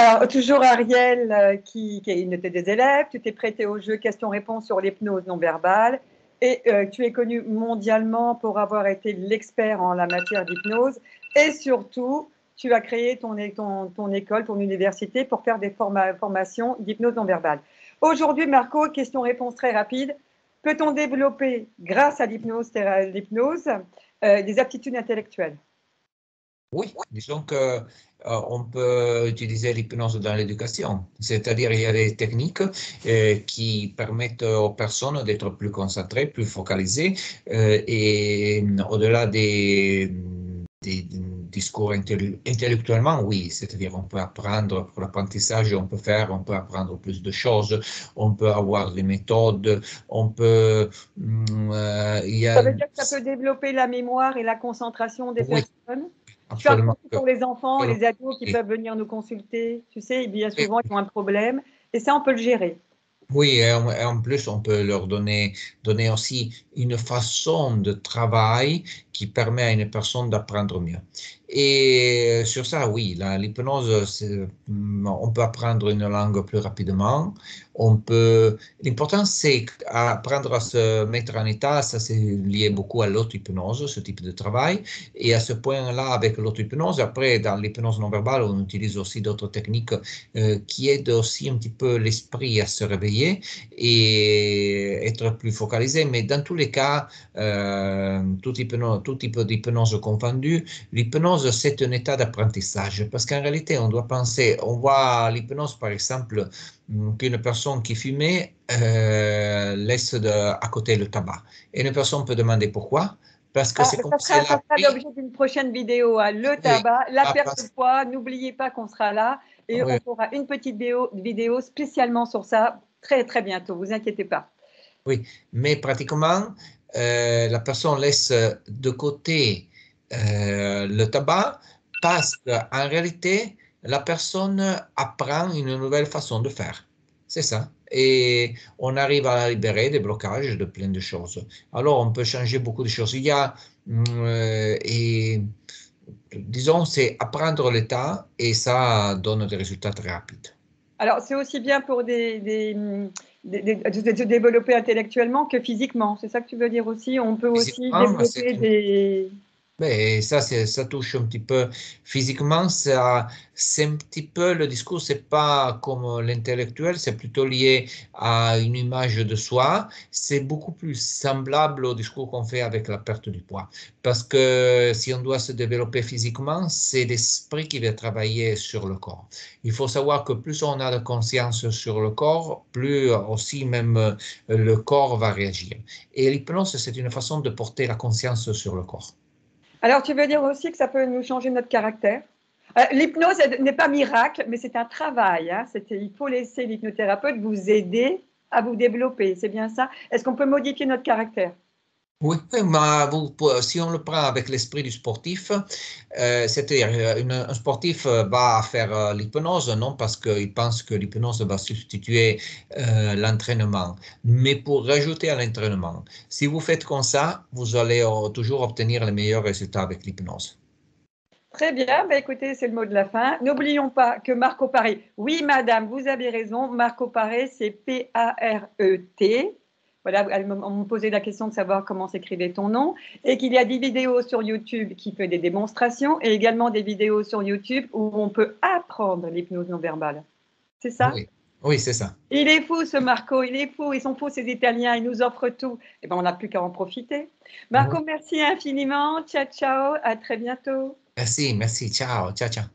Alors, toujours Ariel qui a noté des élèves. Tu t'es prêté au jeu questions-réponses sur l'hypnose non verbale. Et tu es connu mondialement pour avoir été l'expert en la matière d'hypnose. Et surtout, tu as créé ton école, ton université pour faire des formations d'hypnose non verbale. Aujourd'hui, Marco, question-réponse très rapide. Peut-on développer, grâce à l'hypnose, des aptitudes intellectuelles? Oui, disons que on peut utiliser l'hypnose dans l'éducation, c'est-à-dire il y a des techniques qui permettent aux personnes d'être plus concentrées, plus focalisées et au-delà des discours intellectuellement, oui, c'est-à-dire on peut apprendre pour l'apprentissage, on peut apprendre plus de choses, on peut avoir des méthodes, on peut, il y Ça a, veut dire que ça peut développer la mémoire et la concentration des oui, personnes. Tu parles absolument. aussi pour les enfants, les ados qui Oui. peuvent venir nous consulter. Tu sais, bien souvent, ils ont un problème. Et ça, on peut le gérer. Oui, et en plus, on peut leur donner aussi une façon de travail qui permet à une personne d'apprendre mieux. Et sur ça, oui, l'hypnose, on peut apprendre une langue plus rapidement. L'important, c'est apprendre à se mettre en état. Ça, c'est lié beaucoup à l'auto-hypnose, ce type de travail. Et à ce point-là, avec l'auto-hypnose, après, dans l'hypnose non verbale, on utilise aussi d'autres techniques qui aident aussi un petit peu l'esprit à se réveiller et être plus focalisé. Mais dans tous les cas, tout type d'hypnose confondu, l'hypnose, c'est un état d'apprentissage. Parce qu'en réalité, on doit penser, on voit l'hypnose, par exemple, qu'une personne qui fumait laisse à côté le tabac. Et une personne peut demander pourquoi. Parce que c'est comme si elle Ça a sera pris. l'objet d'une prochaine vidéo. Le Oui, tabac, la ah, perte de poids. N'oubliez pas qu'on sera là et oui, on fera une petite vidéo spécialement sur ça très, très bientôt. Vous inquiétez pas. oui, mais pratiquement, la personne laisse de côté le tabac parce qu'en réalité, la personne apprend une nouvelle façon de faire. C'est ça. Et on arrive à libérer des blocages de plein de choses. Alors, on peut changer beaucoup de choses. Et disons, c'est apprendre l'état et ça donne des résultats très rapides. Alors, c'est aussi bien pour de se développer intellectuellement que physiquement. C'est ça que tu veux dire aussi? On peut aussi Physiquement, développer des… ben, ça touche un petit peu physiquement, c'est un petit peu le discours, c'est pas comme l'intellectuel, c'est plutôt lié à une image de soi. C'est beaucoup plus semblable au discours qu'on fait avec la perte du poids. Parce que si on doit se développer physiquement, c'est l'esprit qui va travailler sur le corps. Il faut savoir que plus on a de conscience sur le corps, plus aussi même le corps va réagir. Et l'hypnose, c'est une façon de porter la conscience sur le corps. Alors, tu veux dire aussi que ça peut nous changer notre caractère? L'hypnose n'est pas miracle, mais c'est un travail. Hein. Il faut laisser l'hypnothérapeute vous aider à vous développer. C'est bien ça? Est-ce qu'on peut modifier notre caractère? Oui, mais si on le prend avec l'esprit du sportif, c'est-à-dire un sportif va faire l'hypnose, non parce qu'il pense que l'hypnose va substituer l'entraînement, mais pour rajouter à l'entraînement. Si vous faites comme ça, vous allez toujours obtenir les meilleurs résultats avec l'hypnose. Très bien, bah écoutez, c'est le mot de la fin. N'oublions pas que Marco Paré, oui madame, vous avez raison, Marco Paré, c'est P-A-R-E-T. Voilà, on me posait la question de savoir comment s'écrivait ton nom, et qu'il y a des vidéos sur YouTube qui fait des démonstrations, et également des vidéos sur YouTube où on peut apprendre l'hypnose non verbale. C'est ça? Oui, oui, c'est ça. Il est fou ce Marco, il est fou, ils sont fous ces Italiens, ils nous offrent tout. Eh ben, on n'a plus qu'à en profiter. Oui. Marco, merci infiniment, ciao ciao, à très bientôt. Merci, merci, ciao, ciao, ciao.